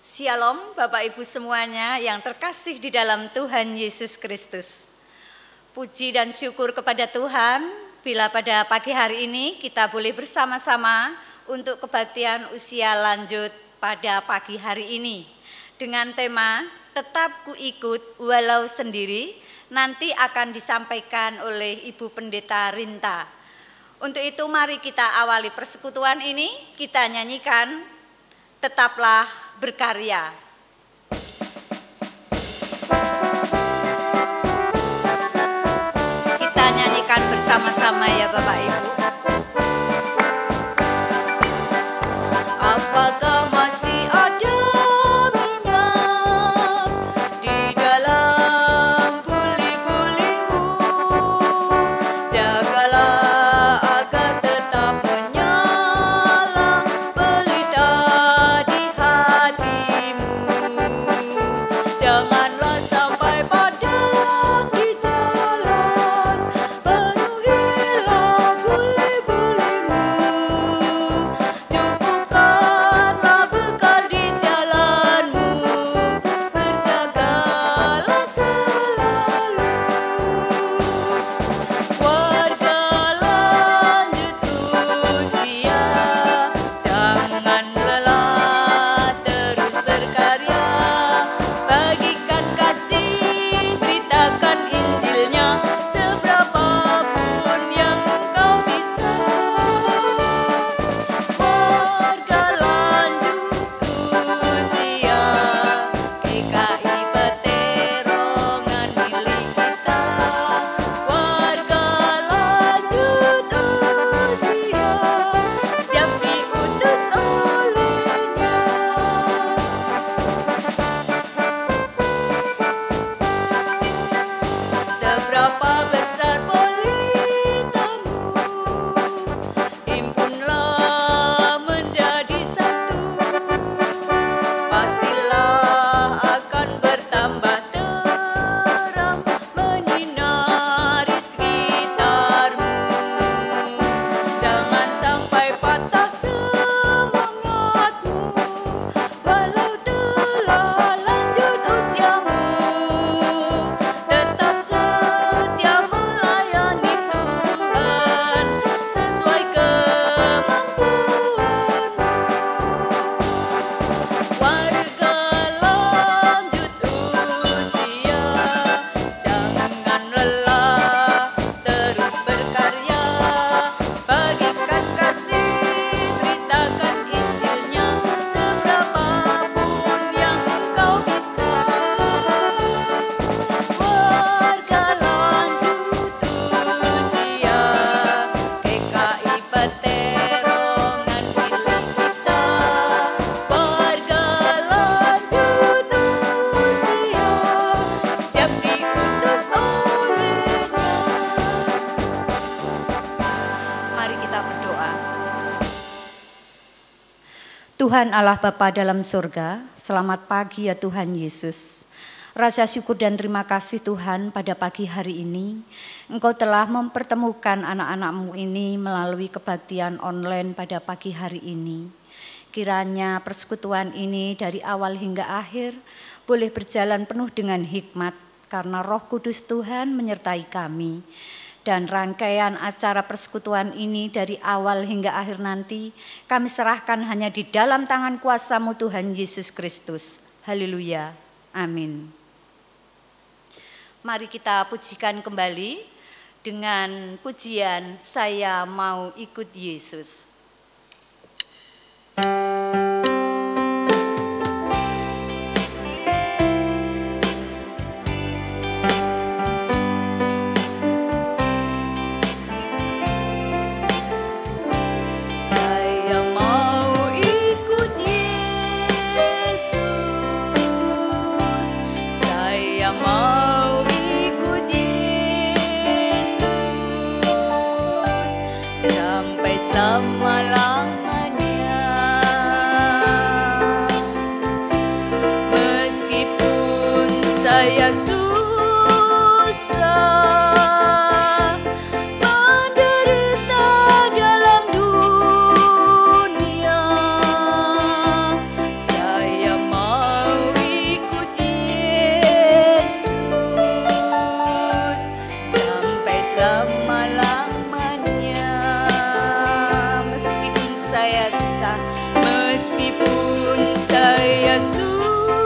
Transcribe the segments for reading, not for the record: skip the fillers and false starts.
Shalom Bapak Ibu semuanya yang terkasih di dalam Tuhan Yesus Kristus. Puji dan syukur kepada Tuhan bila pada pagi hari ini kita boleh bersama-sama untuk kebaktian usia lanjut pada pagi hari ini. Dengan tema Tetap Ku Ikut Walau Sendiri, nanti akan disampaikan oleh Ibu Pendeta Rinta. Untuk itu mari kita awali persekutuan ini, kita nyanyikan Tetaplah Berkarya. Kita nyanyikan bersama-sama ya Bapak Ibu. Apakah masih ada minyak di dalam buli-bulimu? Jagalah agar tetap menyala pelita di hatimu. Janganlah sampai padam di jalan, penuhilah buli-bulimu. Cukupkanlah bekal di jalanmu, berjagalah selalu. Warga lanjut usia, jangan lelah terus berkarya. Bagikan kasih, beritakan Injilnya, seberapapun yang kau bisa. Warga lanjut usia, GKI Peterongan milik kita. Warga lanjut usia, siap diutus olehnya. Seberapa besar pelitamu, himpunlah menjadi satu. Pastilah akan bertambah terang, menyinari sekitarmu. Jangan sampai patah semangatmu, walau telah lanjut usiamu. Tetap setia melayani Tuhan sesuai kemampuanmu. Warga lanjut usia, jangan lelah terus berkarya. Bagikan kasih, beritakan Injilnya, seberapapun yang kau bisa. Warga lanjut usia, GKI Peterongan milik kita. Warga lanjut usia, siap diutus olehnya. Mari kita berdoa. Tuhan Allah Bapa dalam surga, selamat pagi ya Tuhan Yesus. Rasa syukur dan terima kasih Tuhan pada pagi hari ini. Engkau telah mempertemukan anak-anak-Mu ini melalui kebaktian online pada pagi hari ini. Kiranya persekutuan ini dari awal hingga akhir boleh berjalan penuh dengan hikmat karena Roh Kudus Tuhan menyertai kami. Dan rangkaian acara persekutuan ini dari awal hingga akhir nanti kami serahkan hanya di dalam tangan kuasa-Mu Tuhan Yesus Kristus. Haleluya. Amin. Mari kita pujikan kembali dengan pujian Saya Mau Ikut Yesus. Saya mau ikut Yesus, saya mau ikut Yesus, sampai selama meskipun saya susah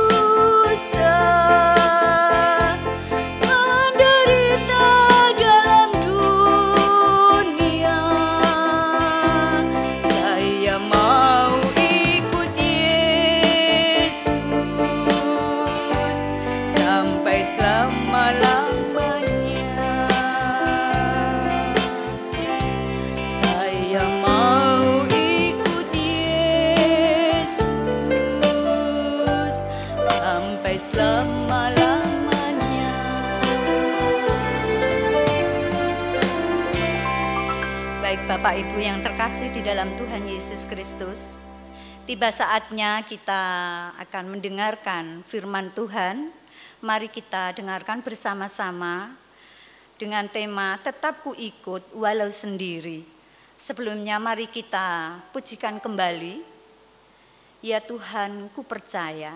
menderita dalam dunia, saya mau ikut Yesus sampai selama-lamanya. Saya mau ikut Yesus sampai selama-lamanya. Baik Bapak Ibu yang terkasih di dalam Tuhan Yesus Kristus, tiba saatnya kita akan mendengarkan firman Tuhan. Mari kita dengarkan bersama-sama dengan tema tetap ku ikut walau sendiri. Sebelumnya mari kita pujikan kembali. Ya Tuhan, ku percaya.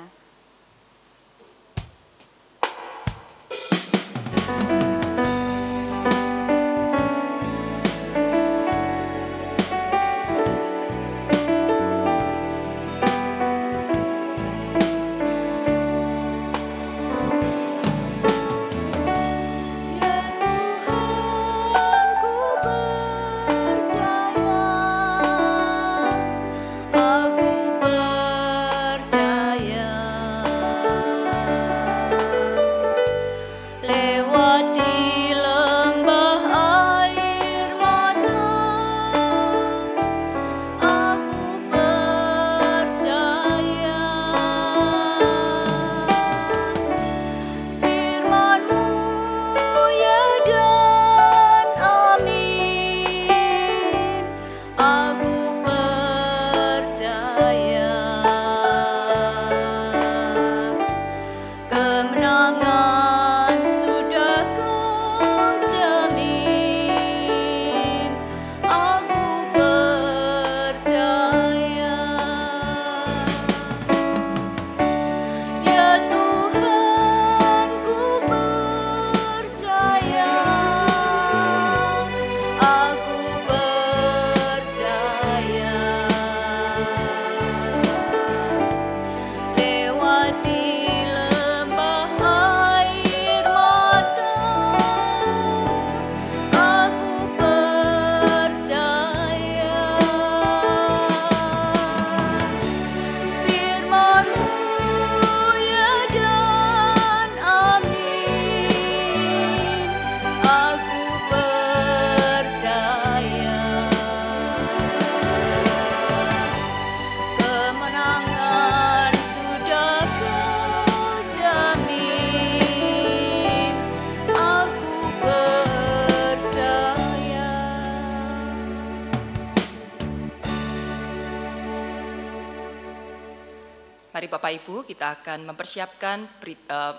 Mari Bapak Ibu, kita akan mempersiapkan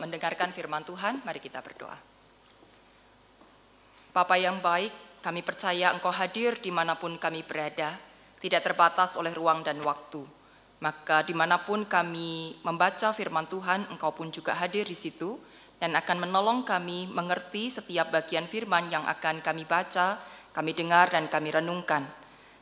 mendengarkan firman Tuhan. Mari kita berdoa. Bapa yang baik, kami percaya Engkau hadir dimanapun kami berada, tidak terbatas oleh ruang dan waktu. Maka dimanapun kami membaca firman Tuhan, Engkau pun juga hadir di situ dan akan menolong kami mengerti setiap bagian firman yang akan kami baca, kami dengar dan kami renungkan.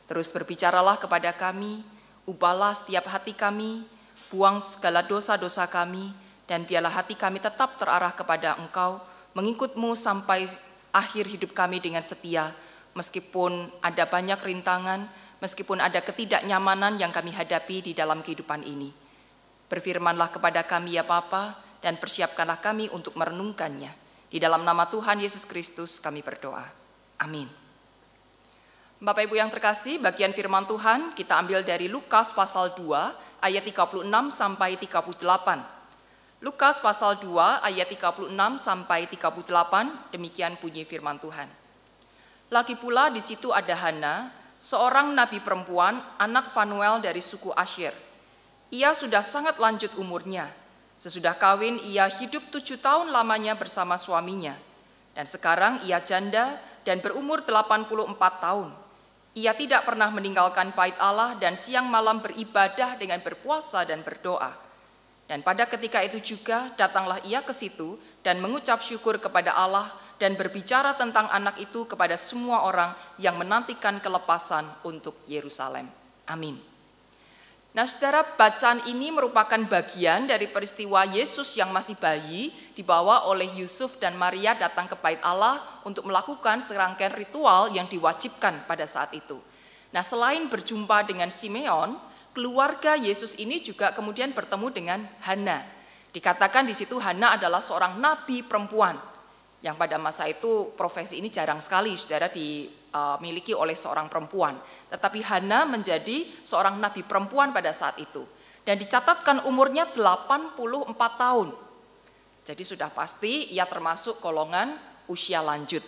Terus berbicaralah kepada kami, ubahlah setiap hati kami, buang segala dosa-dosa kami, dan biarlah hati kami tetap terarah kepada Engkau, mengikut-Mu sampai akhir hidup kami dengan setia, meskipun ada banyak rintangan, meskipun ada ketidaknyamanan yang kami hadapi di dalam kehidupan ini. Berfirmanlah kepada kami ya Bapa, dan persiapkanlah kami untuk merenungkannya. Di dalam nama Tuhan Yesus Kristus kami berdoa. Amin. Bapak Ibu yang terkasih, bagian firman Tuhan kita ambil dari Lukas pasal 2, ayat 36 sampai 38. Lukas pasal 2 ayat 36 sampai 38, demikian bunyi firman Tuhan. Lagi pula di situ ada Hana, seorang nabi perempuan, anak Fanuel dari suku Asyer. Ia sudah sangat lanjut umurnya. Sesudah kawin ia hidup 7 tahun lamanya bersama suaminya. Dan sekarang ia janda dan berumur 84 tahun. Ia tidak pernah meninggalkan bait Allah dan siang malam beribadah dengan berpuasa dan berdoa. Dan pada ketika itu juga datanglah ia ke situ dan mengucap syukur kepada Allah dan berbicara tentang anak itu kepada semua orang yang menantikan kelepasan untuk Yerusalem. Amin. Nah, saudara, bacaan ini merupakan bagian dari peristiwa Yesus yang masih bayi dibawa oleh Yusuf dan Maria datang ke bait Allah untuk melakukan serangkaian ritual yang diwajibkan pada saat itu. Nah, selain berjumpa dengan Simeon, keluarga Yesus ini juga kemudian bertemu dengan Hana. Dikatakan di situ Hana adalah seorang nabi perempuan, yang pada masa itu profesi ini jarang sekali, saudara, dimiliki oleh seorang perempuan. Tetapi Hana menjadi seorang nabi perempuan pada saat itu. Dan dicatatkan umurnya 84 tahun. Jadi sudah pasti ia termasuk golongan usia lanjut.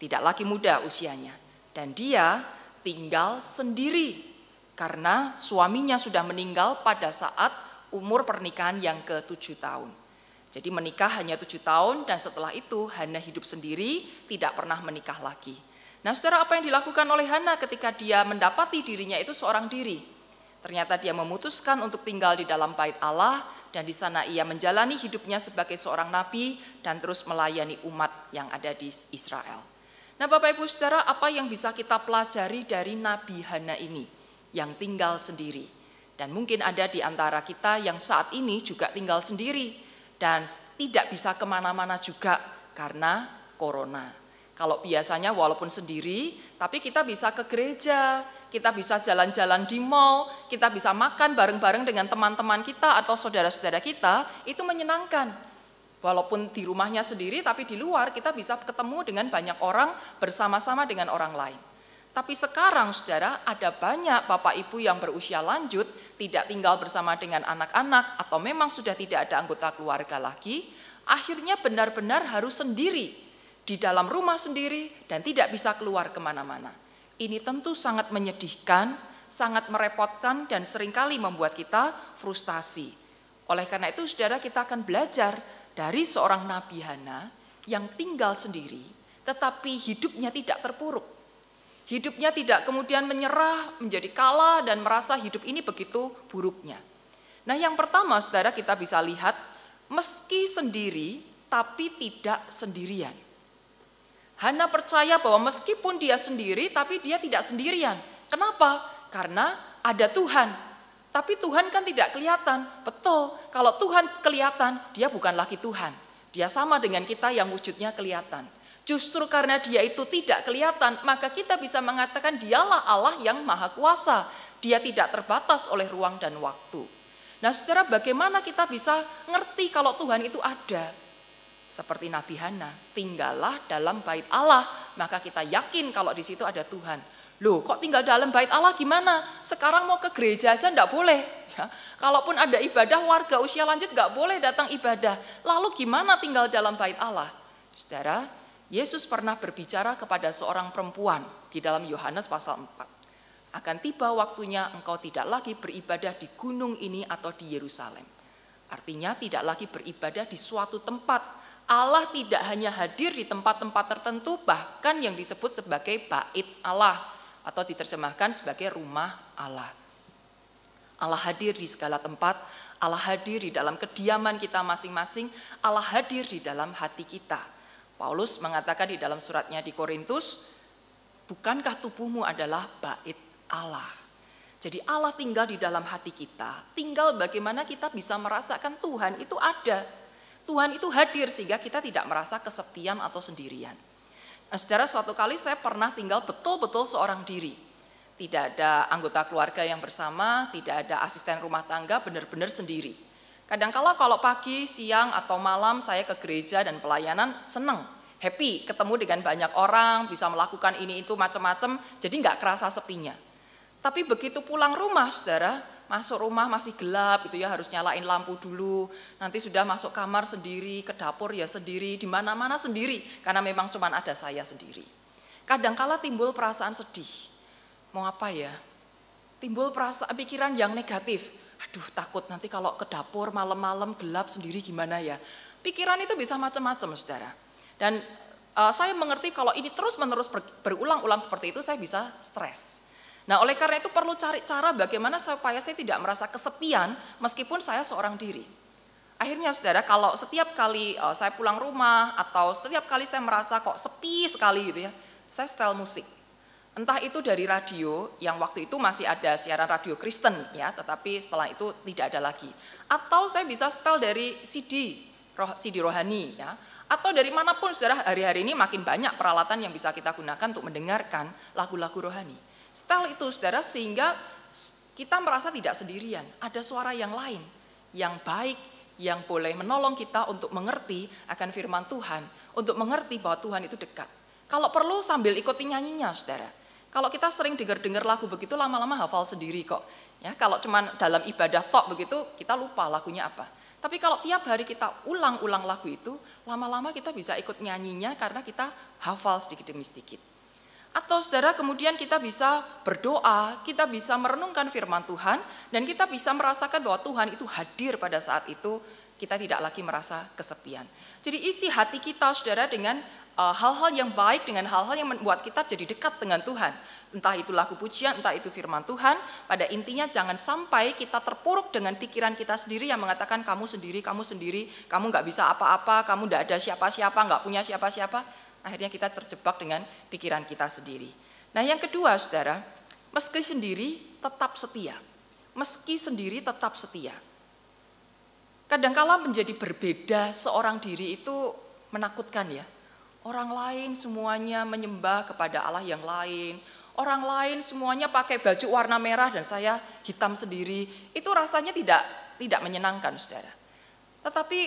Tidak lagi muda usianya. Dan dia tinggal sendiri. Karena suaminya sudah meninggal pada saat umur pernikahan yang ke-7 tahun. Jadi menikah hanya 7 tahun dan setelah itu Hana hidup sendiri, tidak pernah menikah lagi. Nah, saudara, apa yang dilakukan oleh Hana ketika dia mendapati dirinya itu seorang diri? Ternyata dia memutuskan untuk tinggal di dalam bait Allah dan di sana ia menjalani hidupnya sebagai seorang nabi dan terus melayani umat yang ada di Israel. Nah, Bapak Ibu Saudara, apa yang bisa kita pelajari dari Nabi Hana ini yang tinggal sendiri? Dan mungkin ada di antara kita yang saat ini juga tinggal sendiri dan tidak bisa kemana-mana juga karena corona. Kalau biasanya walaupun sendiri, tapi kita bisa ke gereja, kita bisa jalan-jalan di mall, kita bisa makan bareng-bareng dengan teman-teman kita atau saudara-saudara kita, itu menyenangkan. Walaupun di rumahnya sendiri, tapi di luar kita bisa ketemu dengan banyak orang bersama-sama dengan orang lain. Tapi sekarang, saudara, ada banyak Bapak Ibu yang berusia lanjut, tidak tinggal bersama dengan anak-anak, atau memang sudah tidak ada anggota keluarga lagi, akhirnya benar-benar harus sendiri, di dalam rumah sendiri dan tidak bisa keluar kemana-mana. Ini tentu sangat menyedihkan, sangat merepotkan dan seringkali membuat kita frustasi. Oleh karena itu, saudara, kita akan belajar dari seorang Nabi Hana yang tinggal sendiri tetapi hidupnya tidak terpuruk. Hidupnya tidak kemudian menyerah, menjadi kalah dan merasa hidup ini begitu buruknya. Nah, yang pertama, saudara, kita bisa lihat meski sendiri tapi tidak sendirian. Hana percaya bahwa meskipun dia sendiri, tapi dia tidak sendirian. Kenapa? Karena ada Tuhan. Tapi Tuhan kan tidak kelihatan. Betul, kalau Tuhan kelihatan, dia bukan lagi Tuhan. Dia sama dengan kita yang wujudnya kelihatan. Justru karena dia itu tidak kelihatan, maka kita bisa mengatakan dialah Allah yang maha kuasa. Dia tidak terbatas oleh ruang dan waktu. Nah, saudara, bagaimana kita bisa ngerti kalau Tuhan itu ada? Seperti Nabi Hana, tinggallah dalam bait Allah, maka kita yakin kalau di situ ada Tuhan. Loh, kok tinggal dalam bait Allah gimana? Sekarang mau ke gereja aja enggak boleh. Ya, kalaupun ada ibadah, warga usia lanjut enggak boleh datang ibadah. Lalu gimana tinggal dalam bait Allah? Saudara, Yesus pernah berbicara kepada seorang perempuan di dalam Yohanes pasal 4. Akan tiba waktunya engkau tidak lagi beribadah di gunung ini atau di Yerusalem. Artinya tidak lagi beribadah di suatu tempat. Allah tidak hanya hadir di tempat-tempat tertentu, bahkan yang disebut sebagai bait Allah atau diterjemahkan sebagai rumah Allah. Allah hadir di segala tempat, Allah hadir di dalam kediaman kita masing-masing, Allah hadir di dalam hati kita. Paulus mengatakan di dalam suratnya di Korintus, bukankah tubuhmu adalah bait Allah? Jadi Allah tinggal di dalam hati kita, tinggal bagaimana kita bisa merasakan Tuhan itu ada. Tuhan itu hadir sehingga kita tidak merasa kesepian atau sendirian. Nah, saudara, suatu kali saya pernah tinggal betul-betul seorang diri. Tidak ada anggota keluarga yang bersama, tidak ada asisten rumah tangga, benar-benar sendiri. Kadang-kala kalau pagi, siang, atau malam saya ke gereja dan pelayanan senang, happy, ketemu dengan banyak orang, bisa melakukan ini itu macam-macam, jadi nggak kerasa sepinya. Tapi begitu pulang rumah, saudara, masuk rumah masih gelap gitu ya, harus nyalain lampu dulu. Nanti sudah masuk kamar sendiri, ke dapur ya sendiri, di mana-mana sendiri karena memang cuma ada saya sendiri. Kadangkala timbul perasaan sedih. Mau apa ya? Timbul perasaan pikiran yang negatif. Aduh, takut nanti kalau ke dapur malam-malam gelap sendiri gimana ya? Pikiran itu bisa macam-macam, saudara. Dan saya mengerti kalau ini terus-menerus berulang-ulang seperti itu, saya bisa stres. Nah, oleh karena itu perlu cari cara bagaimana supaya saya tidak merasa kesepian meskipun saya seorang diri. Akhirnya, saudara, kalau setiap kali saya pulang rumah atau setiap kali saya merasa kok sepi sekali gitu ya, saya setel musik. Entah itu dari radio, yang waktu itu masih ada siaran radio Kristen ya, tetapi setelah itu tidak ada lagi. Atau saya bisa setel dari CD rohani ya. Atau dari manapun saudara, hari-hari ini makin banyak peralatan yang bisa kita gunakan untuk mendengarkan lagu-lagu rohani. Setel itu saudara, sehingga kita merasa tidak sendirian. Ada suara yang lain, yang baik, yang boleh menolong kita untuk mengerti akan firman Tuhan. Untuk mengerti bahwa Tuhan itu dekat. Kalau perlu sambil ikuti nyanyinya saudara. Kalau kita sering dengar lagu begitu, lama-lama hafal sendiri kok. Ya, kalau cuma dalam ibadah tok begitu, kita lupa lagunya apa. Tapi kalau tiap hari kita ulang-ulang lagu itu, lama-lama kita bisa ikut nyanyinya karena kita hafal sedikit demi sedikit. Atau saudara, kemudian kita bisa berdoa, kita bisa merenungkan firman Tuhan, dan kita bisa merasakan bahwa Tuhan itu hadir pada saat itu, kita tidak lagi merasa kesepian. Jadi isi hati kita saudara dengan hal-hal yang baik, dengan hal-hal yang membuat kita jadi dekat dengan Tuhan. Entah itu lagu pujian, entah itu firman Tuhan. Pada intinya jangan sampai kita terpuruk dengan pikiran kita sendiri yang mengatakan kamu sendiri, kamu nggak bisa apa-apa, kamu nggak ada siapa-siapa, nggak punya siapa-siapa. Akhirnya kita terjebak dengan pikiran kita sendiri. Nah yang kedua saudara, meski sendiri tetap setia. Meski sendiri tetap setia. Kadangkala menjadi berbeda seorang diri itu menakutkan ya. Orang lain semuanya menyembah kepada Allah yang lain. Orang lain semuanya pakai baju warna merah dan saya hitam sendiri. Itu rasanya tidak menyenangkan saudara. Tetapi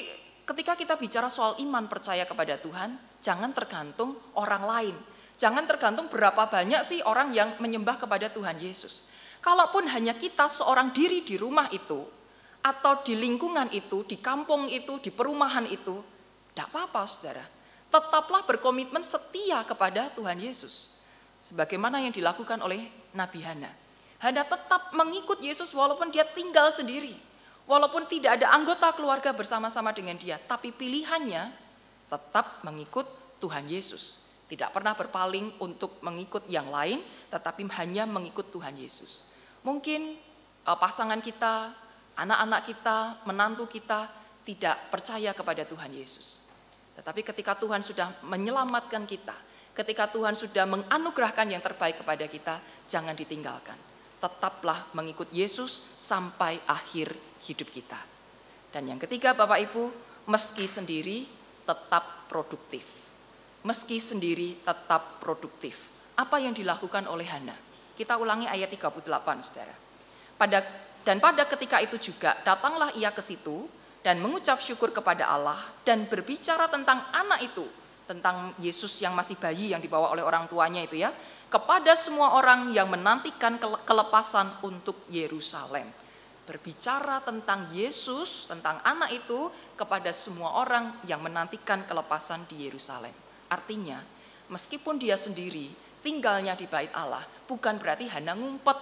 ketika kita bicara soal iman percaya kepada Tuhan, jangan tergantung orang lain. Jangan tergantung berapa banyak sih orang yang menyembah kepada Tuhan Yesus. Kalaupun hanya kita seorang diri di rumah itu, atau di lingkungan itu, di kampung itu, di perumahan itu, tidak apa-apa saudara. Tetaplah berkomitmen setia kepada Tuhan Yesus. Sebagaimana yang dilakukan oleh Nabi Hana. Hana tetap mengikut Yesus walaupun dia tinggal sendiri. Walaupun tidak ada anggota keluarga bersama-sama dengan dia. Tapi pilihannya tetap mengikut Tuhan Yesus. Tidak pernah berpaling untuk mengikut yang lain, tetapi hanya mengikut Tuhan Yesus. Mungkin pasangan kita, anak-anak kita, menantu kita tidak percaya kepada Tuhan Yesus. Tetapi ketika Tuhan sudah menyelamatkan kita, ketika Tuhan sudah menganugerahkan yang terbaik kepada kita, jangan ditinggalkan. Tetaplah mengikut Yesus sampai akhir hidup kita. Dan yang ketiga Bapak Ibu, meski sendiri tetap produktif. Meski sendiri tetap produktif. Apa yang dilakukan oleh Hana? Kita ulangi ayat 38 saudara. Pada ketika itu juga datanglah ia ke situ, dan mengucap syukur kepada Allah dan berbicara tentang anak itu, tentang Yesus yang masih bayi yang dibawa oleh orang tuanya itu ya, kepada semua orang yang menantikan kelepasan untuk Yerusalem. Berbicara tentang Yesus, tentang anak itu kepada semua orang yang menantikan kelepasan di Yerusalem. Artinya, meskipun dia sendiri tinggalnya di bait Allah, bukan berarti Hana ngumpet.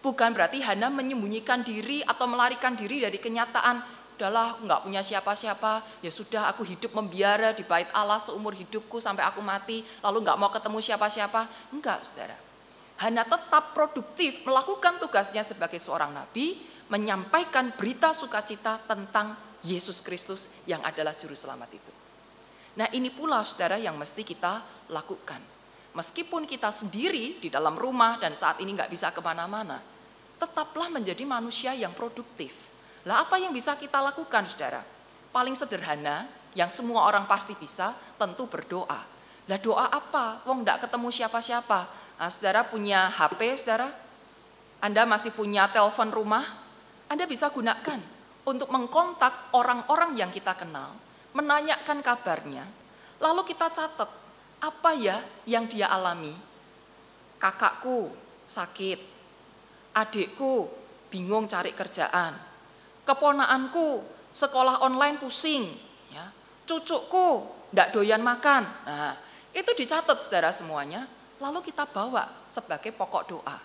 Bukan berarti Hana menyembunyikan diri atau melarikan diri dari kenyataan. Udahlah, nggak punya siapa-siapa, ya sudah aku hidup membiara di bait Allah seumur hidupku sampai aku mati, lalu nggak mau ketemu siapa-siapa. Enggak, saudara. Hana tetap produktif melakukan tugasnya sebagai seorang nabi, menyampaikan berita sukacita tentang Yesus Kristus yang adalah juru selamat itu. Nah ini pula saudara yang mesti kita lakukan. Meskipun kita sendiri di dalam rumah dan saat ini nggak bisa kemana-mana, tetaplah menjadi manusia yang produktif. Lah apa yang bisa kita lakukan saudara? Paling sederhana yang semua orang pasti bisa, tentu berdoa. Lah doa apa? Wong enggak ketemu siapa-siapa. Nah, saudara punya HP saudara? Anda masih punya telepon rumah? Anda bisa gunakan untuk mengkontak orang-orang yang kita kenal, menanyakan kabarnya. Lalu kita catat, apa ya yang dia alami? Kakakku sakit, adikku bingung cari kerjaan. Keponaanku sekolah online pusing, ya. Cucuku ndak doyan makan. Nah, itu dicatat saudara semuanya, lalu kita bawa sebagai pokok doa.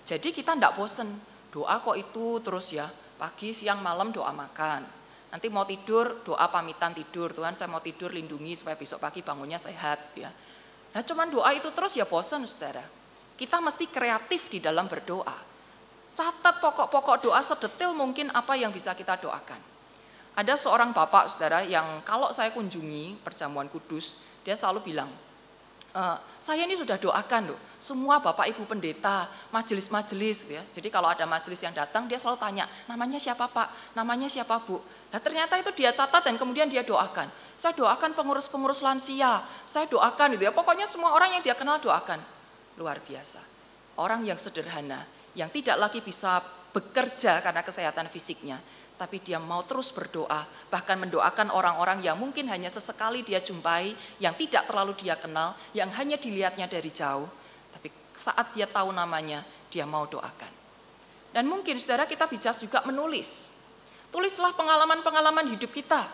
Jadi kita ndak bosen, doa kok itu terus ya, pagi, siang, malam doa makan. Nanti mau tidur, doa pamitan tidur, Tuhan saya mau tidur lindungi supaya besok pagi bangunnya sehat. Ya. Nah cuman doa itu terus ya bosen saudara. Kita mesti kreatif di dalam berdoa. Catat pokok-pokok doa sedetail mungkin apa yang bisa kita doakan. Ada seorang bapak saudara yang kalau saya kunjungi perjamuan kudus, dia selalu bilang, saya ini sudah doakan loh, Semua Bapak Ibu pendeta, majelis-majelis ya. Jadi kalau ada majelis yang datang dia selalu tanya, namanya siapa Pak? Namanya siapa Bu? Nah ternyata itu dia catat dan kemudian dia doakan. Saya doakan pengurus-pengurus lansia, saya doakan gitu ya. Pokoknya semua orang yang dia kenal doakan. Luar biasa. Orang yang sederhana, yang tidak lagi bisa bekerja karena kesehatan fisiknya, tapi dia mau terus berdoa, bahkan mendoakan orang-orang yang mungkin hanya sesekali dia jumpai, yang tidak terlalu dia kenal, yang hanya dilihatnya dari jauh, tapi saat dia tahu namanya, dia mau doakan. Dan mungkin saudara kita bisa juga menulis. Tulislah pengalaman-pengalaman hidup kita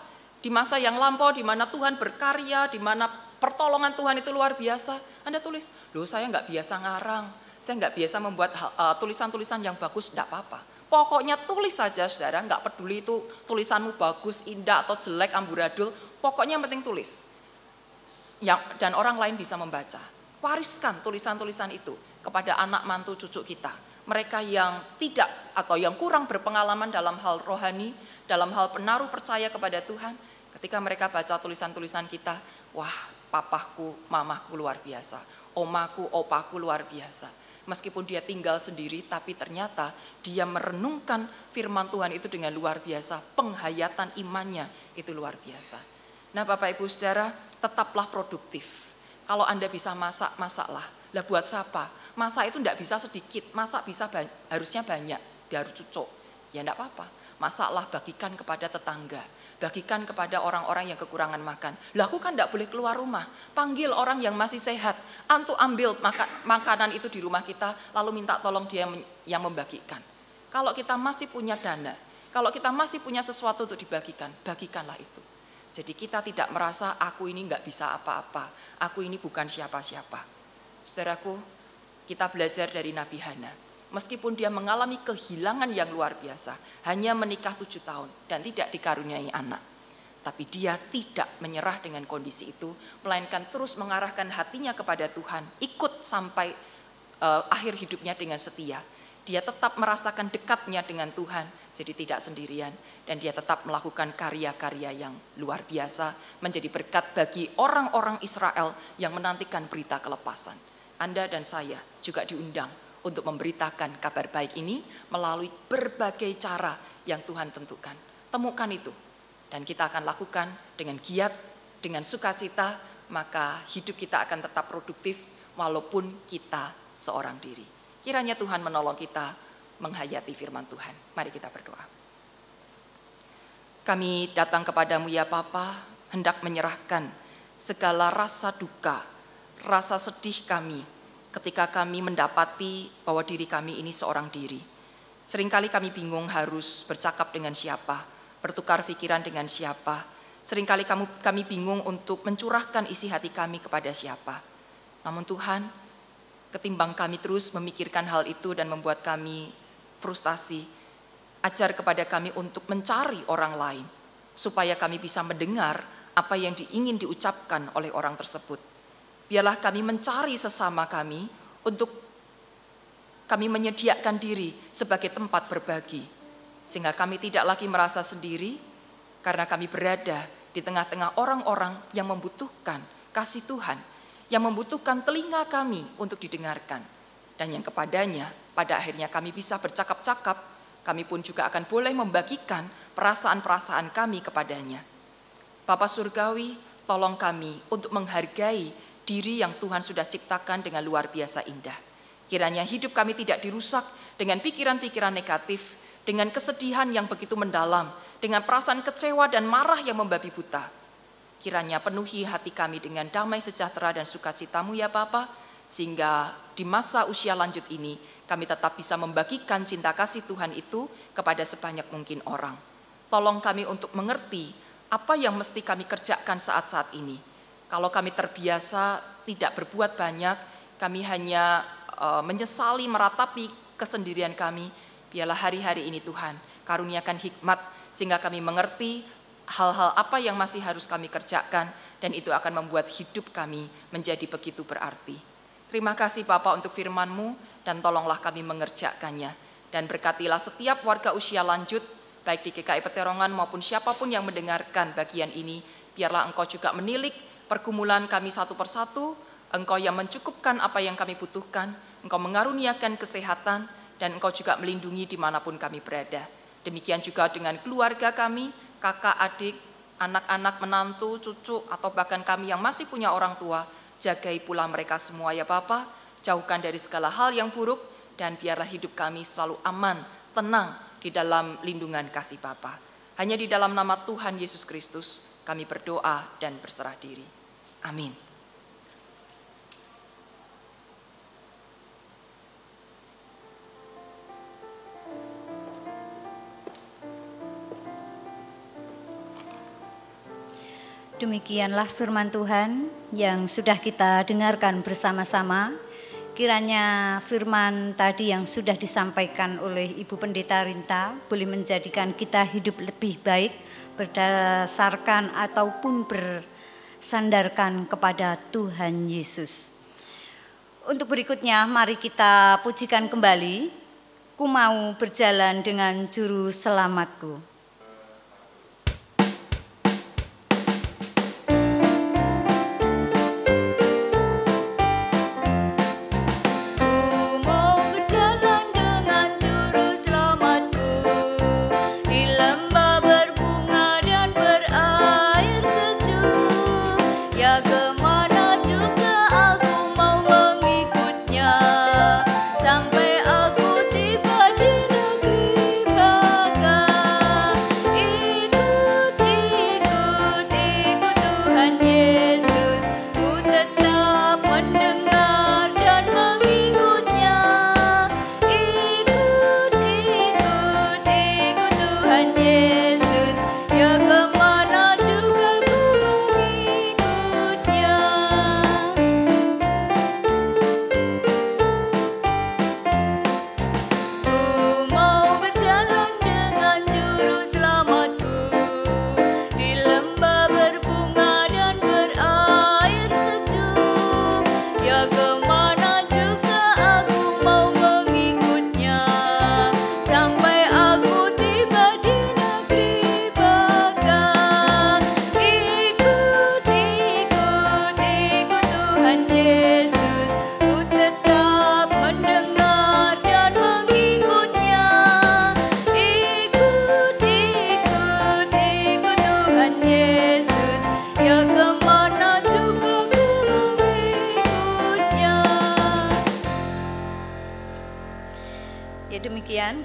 di masa yang lampau, di mana Tuhan berkarya, di mana pertolongan Tuhan itu luar biasa. Anda tulis, loh saya nggak biasa ngarang, saya nggak biasa membuat tulisan-tulisan yang bagus, enggak apa-apa. Pokoknya tulis saja saudara, nggak peduli itu tulisanmu bagus, indah atau jelek, amburadul, pokoknya yang penting tulis. Dan orang lain bisa membaca. Wariskan tulisan-tulisan itu kepada anak mantu cucu kita. Mereka yang tidak atau yang kurang berpengalaman dalam hal rohani, dalam hal penaruh percaya kepada Tuhan, ketika mereka baca tulisan-tulisan kita, wah papahku, mamahku luar biasa, omaku, opaku luar biasa. Meskipun dia tinggal sendiri, tapi ternyata dia merenungkan firman Tuhan itu dengan luar biasa. Penghayatan imannya itu luar biasa. Nah Bapak Ibu Saudara, tetaplah produktif. Kalau Anda bisa masak, masaklah. Lah buat siapa? Masak itu tidak bisa sedikit, masak bisa harusnya banyak, biar cucuk. Ya tidak apa-apa, masaklah, bagikan kepada tetangga. Bagikan kepada orang-orang yang kekurangan makan. Lah aku kan tidak boleh keluar rumah. Panggil orang yang masih sehat. Antu ambil makanan itu di rumah kita, lalu minta tolong dia yang membagikan. Kalau kita masih punya dana, kalau kita masih punya sesuatu untuk dibagikan, bagikanlah itu. Jadi kita tidak merasa aku ini nggak bisa apa-apa, aku ini bukan siapa-siapa. Saudaraku, kita belajar dari Nabi Hana. Meskipun dia mengalami kehilangan yang luar biasa, hanya menikah 7 tahun dan tidak dikaruniai anak. Tapi dia tidak menyerah dengan kondisi itu, melainkan terus mengarahkan hatinya kepada Tuhan, ikut sampai akhir hidupnya dengan setia. Dia tetap merasakan dekatnya dengan Tuhan, jadi tidak sendirian. Dan dia tetap melakukan karya-karya yang luar biasa, menjadi berkat bagi orang-orang Israel yang menantikan berita kelepasan. Anda dan saya juga diundang untuk memberitakan kabar baik ini melalui berbagai cara yang Tuhan tentukan. Temukan itu dan kita akan lakukan dengan giat, dengan sukacita, maka hidup kita akan tetap produktif walaupun kita seorang diri. Kiranya Tuhan menolong kita menghayati firman Tuhan. Mari kita berdoa. Kami datang kepadamu ya Bapa, hendak menyerahkan segala rasa duka, rasa sedih kami, ketika kami mendapati bahwa diri kami ini seorang diri. Seringkali kami bingung harus bercakap dengan siapa, bertukar pikiran dengan siapa. Seringkali kami bingung untuk mencurahkan isi hati kami kepada siapa. Namun Tuhan, ketimbang kami terus memikirkan hal itu dan membuat kami frustasi, ajar kepada kami untuk mencari orang lain, supaya kami bisa mendengar apa yang ingin diucapkan oleh orang tersebut. Biarlah kami mencari sesama kami untuk kami menyediakan diri sebagai tempat berbagi. Sehingga kami tidak lagi merasa sendiri karena kami berada di tengah-tengah orang-orang yang membutuhkan kasih Tuhan. Yang membutuhkan telinga kami untuk didengarkan. Dan yang kepadanya pada akhirnya kami bisa bercakap-cakap. Kami pun juga akan boleh membagikan perasaan-perasaan kami kepadanya. Bapa Surgawi, tolong kami untuk menghargai diri yang Tuhan sudah ciptakan dengan luar biasa indah. Kiranya hidup kami tidak dirusak dengan pikiran-pikiran negatif, dengan kesedihan yang begitu mendalam, dengan perasaan kecewa dan marah yang membabi buta. Kiranya penuhi hati kami dengan damai sejahtera dan sukacita-Mu ya Bapa, sehingga di masa usia lanjut ini kami tetap bisa membagikan cinta kasih Tuhan itu kepada sebanyak mungkin orang. Tolong kami untuk mengerti apa yang mesti kami kerjakan saat-saat ini. Kalau kami terbiasa tidak berbuat banyak, kami hanya menyesali meratapi kesendirian kami, biarlah hari-hari ini Tuhan karuniakan hikmat sehingga kami mengerti hal-hal apa yang masih harus kami kerjakan dan itu akan membuat hidup kami menjadi begitu berarti. Terima kasih Bapa untuk firman-Mu dan tolonglah kami mengerjakannya. Dan berkatilah setiap warga usia lanjut, baik di GKI Peterongan maupun siapapun yang mendengarkan bagian ini, biarlah Engkau juga menilik pergumulan kami satu persatu, Engkau yang mencukupkan apa yang kami butuhkan, Engkau mengaruniakan kesehatan, dan Engkau juga melindungi dimanapun kami berada. Demikian juga dengan keluarga kami, kakak, adik, anak-anak, menantu, cucu, atau bahkan kami yang masih punya orang tua. Jagai pula mereka semua ya Bapa, jauhkan dari segala hal yang buruk, dan biarlah hidup kami selalu aman, tenang di dalam lindungan kasih Bapa. Hanya di dalam nama Tuhan Yesus Kristus kami berdoa dan berserah diri. Amin. Demikianlah firman Tuhan yang sudah kita dengarkan bersama-sama. Kiranya firman tadi yang sudah disampaikan oleh Ibu Pendeta Rinta boleh menjadikan kita hidup lebih baik berdasarkan ataupun bersandarkan kepada Tuhan Yesus. Untuk berikutnya mari kita pujikan kembali, Ku mau berjalan dengan juru selamatku.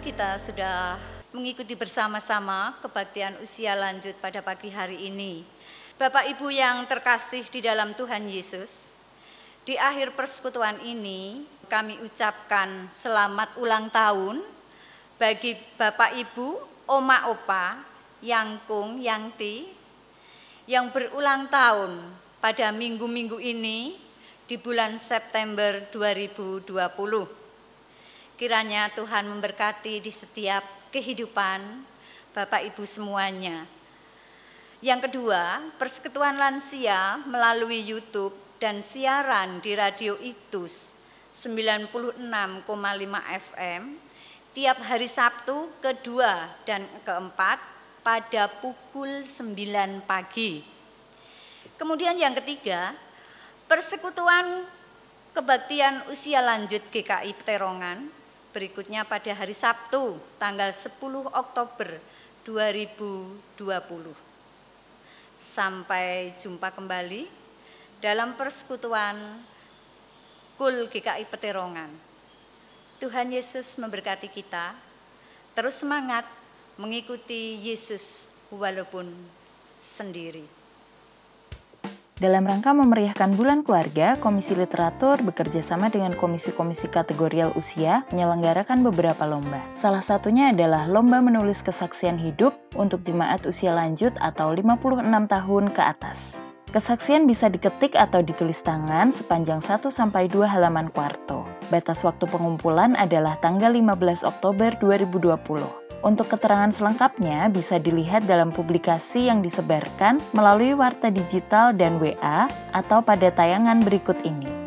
Kita sudah mengikuti bersama-sama kebaktian usia lanjut pada pagi hari ini. Bapak Ibu yang terkasih di dalam Tuhan Yesus, di akhir persekutuan ini kami ucapkan selamat ulang tahun bagi Bapak Ibu, Oma Opa, Yangkung, Yangti yang berulang tahun pada minggu-minggu ini di bulan September 2020. Kiranya Tuhan memberkati di setiap kehidupan Bapak Ibu semuanya. Yang kedua, persekutuan lansia melalui YouTube dan siaran di Radio ITUS 96,5 FM tiap hari Sabtu kedua dan keempat pada pukul 9 pagi. Kemudian yang ketiga, persekutuan kebaktian usia lanjut GKI Peterongan berikutnya pada hari Sabtu tanggal 10 Oktober 2020. Sampai jumpa kembali dalam persekutuan KUL GKI Peterongan. Tuhan Yesus memberkati kita, terus semangat mengikuti Yesus walaupun sendiri. Dalam rangka memeriahkan Bulan Keluarga, Komisi Literatur bekerjasama dengan komisi-komisi kategorial usia menyelenggarakan beberapa lomba. Salah satunya adalah lomba menulis kesaksian hidup untuk jemaat usia lanjut atau 56 tahun ke atas. Kesaksian bisa diketik atau ditulis tangan sepanjang 1-2 halaman kuarto. Batas waktu pengumpulan adalah tanggal 15 Oktober 2020. Untuk keterangan selengkapnya bisa dilihat dalam publikasi yang disebarkan melalui warta digital dan WA atau pada tayangan berikut ini.